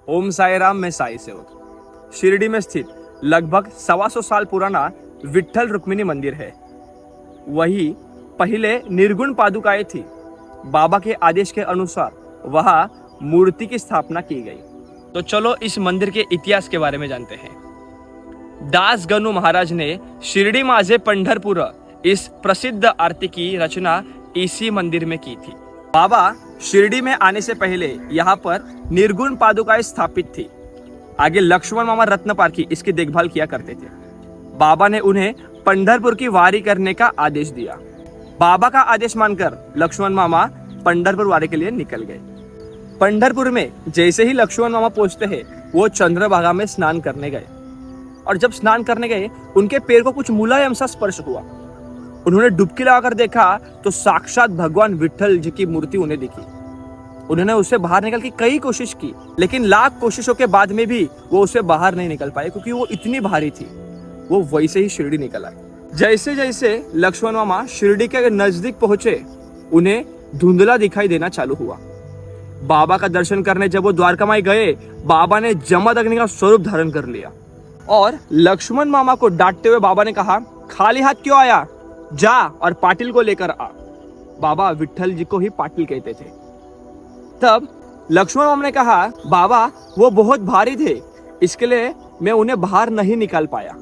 ओम साई राम, मैं साई सेवक। शिरडी में स्थित लगभग 125 साल पुराना विट्ठल रुक्मिणी मंदिर है। वही पहले निर्गुण पादुकाएं थी। बाबा के आदेश के अनुसार वहां मूर्ति की स्थापना की गई। तो चलो इस मंदिर के इतिहास के बारे में जानते हैं। दास गणू महाराज ने शिरडी माझे पंढरपुर इस प्रसिद्ध आरती की रचना इसी मंदिर में की थी। बाबा शिरडी में आने से पहले यहाँ पर निर्गुण पादुकाएं स्थापित थी। आगे लक्ष्मण मामा रत्न पारखी इसकी देखभाल किया करते थे। बाबा ने उन्हें पंढरपुर की वारी करने का आदेश दिया। बाबा का आदेश मानकर लक्ष्मण मामा पंढरपुर वारी के लिए निकल गए। पंढरपुर में जैसे ही लक्ष्मण मामा पहुंचते हैं, वो चंद्रभागा में स्नान करने गए। और जब स्नान करने गए, उनके पैर को कुछ मुलायम सा स्पर्श हुआ। उन्होंने डुबकी लगाकर देखा तो साक्षात भगवान विट्ठल जी की मूर्ति उन्हें दिखी। उन्होंने उससे बाहर निकल की कई कोशिश की, लेकिन लाख कोशिशों के बाद में भी वो उससे बाहर नहीं निकल पाए, क्योंकि वो इतनी भारी थी। वो वैसे ही शिरडी निकल आए। जैसे जैसे लक्ष्मण मामा शिरडी के नजदीक पहुंचे, उन्हें धुंधला दिखाई देना चालू हुआ। बाबा का दर्शन करने जब वो द्वारका माई गए, बाबा ने जमदग्नि का स्वरूप धारण कर लिया और लक्ष्मण मामा को डांटते हुए बाबा ने कहा, खाली हाथ क्यों आया? जा और पाटिल को लेकर आ। बाबा विट्ठल जी को ही पाटिल कहते थे। तब लक्ष्मण मामा ने कहा, बाबा वो बहुत भारी थे, इसके लिए मैं उन्हें बाहर नहीं निकाल पाया।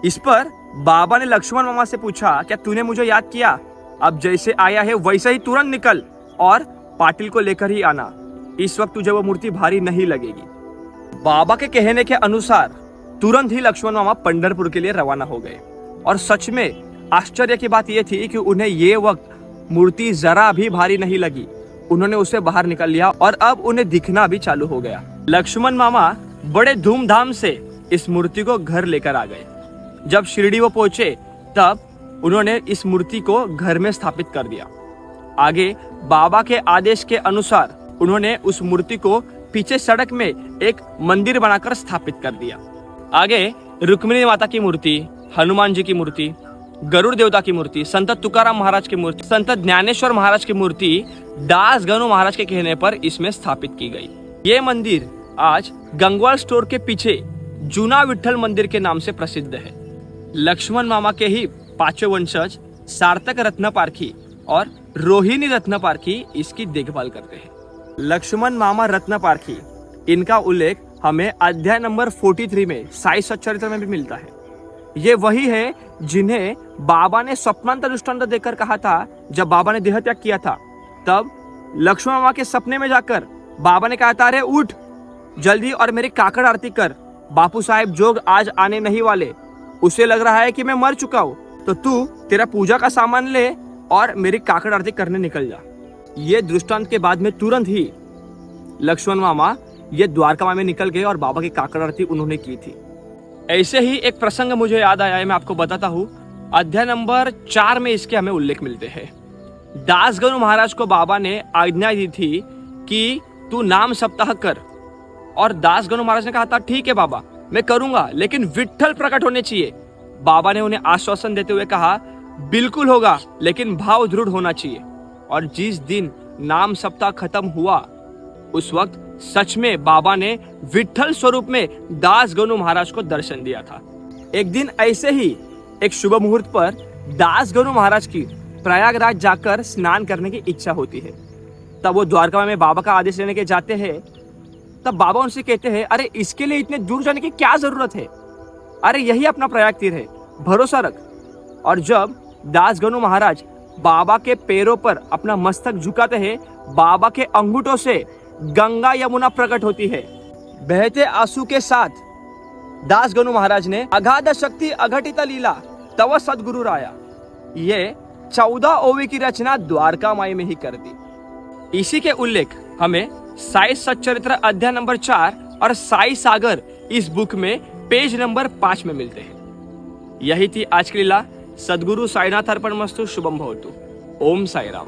इस पर बाबा ने लक्ष्मण मामा से पूछा, क्या तूने मुझे याद किया? अब जैसे आया है वैसे ही तुरंत निकल और पाटिल को लेकर ही आना। इस वक्त तुझे वो मूर्ति भारी नहीं लगेगी। बाबा के कहने के अनुसार तुरंत ही लक्ष्मण मामा पंढरपुर के लिए रवाना हो गए। और सच में आश्चर्य की बात यह थी कि उन्हें ये वक्त मूर्ति जरा भी भारी नहीं लगी। उन्होंने उसे बाहर निकाल लिया और अब उन्हें दिखना भी चालू हो गया। लक्ष्मण मामा बड़े धूमधाम से इस मूर्ति को घर लेकर आ गए। जब शिरडी वो पहुंचे, तब उन्होंने इस मूर्ति को घर में स्थापित कर दिया। आगे बाबा के आदेश के अनुसार उन्होंने उस मूर्ति को पीछे सड़क में एक मंदिर बनाकर स्थापित कर दिया। आगे रुक्मिणी माता की मूर्ति, हनुमान जी की मूर्ति, गरुड़ देवता की मूर्ति, संत तुकाराम महाराज की मूर्ति, संत ज्ञानेश्वर महाराज की मूर्ति दास गणू महाराज के कहने पर इसमें स्थापित की गई। ये मंदिर आज गंगवाल स्टोर के पीछे जूना विट्ठल मंदिर के नाम से प्रसिद्ध है। लक्ष्मण मामा के ही पांचों वंशज सार्थक रत्न पारखी और रोहिणी रत्न पारखी इसकी देखभाल करते हैं। लक्ष्मण मामा रत्न पारखी, इनका उल्लेख हमें अध्याय नंबर 43 में साई सच्चरित्र में भी मिलता है। ये वही है जिन्हें बाबा ने स्वप्नांत दृष्टांत देकर कहा था। जब बाबा ने देह त्याग किया था, तब लक्ष्मण मामा के सपने में जाकर बाबा ने कहा था, अरे उठ जल्दी और मेरी काकड़ आरती कर। बापू साहेब जोग आज आने नहीं वाले, उसे लग रहा है कि मैं मर चुका हूं, तो तू तेरा पूजा का सामान ले और मेरी काकड़ आरती करने निकल जा। ये दृष्टांत के बाद में तुरंत ही लक्ष्मण मामा ये द्वारका में निकल गए और बाबा की काकड़ आरती उन्होंने की थी। ऐसे ही एक प्रसंग मुझे याद आया है, मैं आपको बताता हूँ। अध्याय नंबर 4 में इसके हमें उल्लेख मिलते हैं। दास गणू महाराज को बाबा ने आज्ञा दी थी कि तू नाम सप्ताह कर, और दास गणू महाराज ने कहा था, ठीक है बाबा मैं करूंगा, लेकिन विट्ठल प्रकट होने चाहिए। बाबा ने उन्हें आश्वासन देते हुए कहा, बिल्कुल होगा, लेकिन भाव दृढ़ होना चाहिए। और जिस दिन नाम सप्ताह खत्म हुआ, उस वक्त सच में बाबा ने विट्ठल स्वरूप में दास गणू महाराज को दर्शन दिया था। एक दिन ऐसे ही एक शुभ मुहूर्त पर दास गणू महाराज की प्रयागराज जाकर स्नान करने की इच्छा होती है। तब वो द्वारका में बाबा का आदेश लेने के जाते हैं। तब बाबा उनसे कहते हैं, अरे इसके लिए इतने दूर जाने की क्या जरूरत है? अरे यही अपना प्रयाग तीर है, भरोसा रख। और जब दास गणू महाराज बाबा के पैरों पर अपना मस्तक झुकाते हैं, बाबा के अंगूठों से गंगा यमुना प्रकट होती है। बहते आंसू के साथ दास गणू महाराज ने अगाध शक्ति अघटित लीला तव सदगुरु राया, ये 14 ओवी की रचना द्वारका माई में ही कर दी। इसी के उल्लेख हमें साई सच्चरित्र अध्याय नंबर 4 और साई सागर इस बुक में पेज नंबर 5 में मिलते हैं। यही थी आज की लीला। सद्गुरु साईनाथ अर्पणमस्तु। शुभम भवतु। ओम साई राम।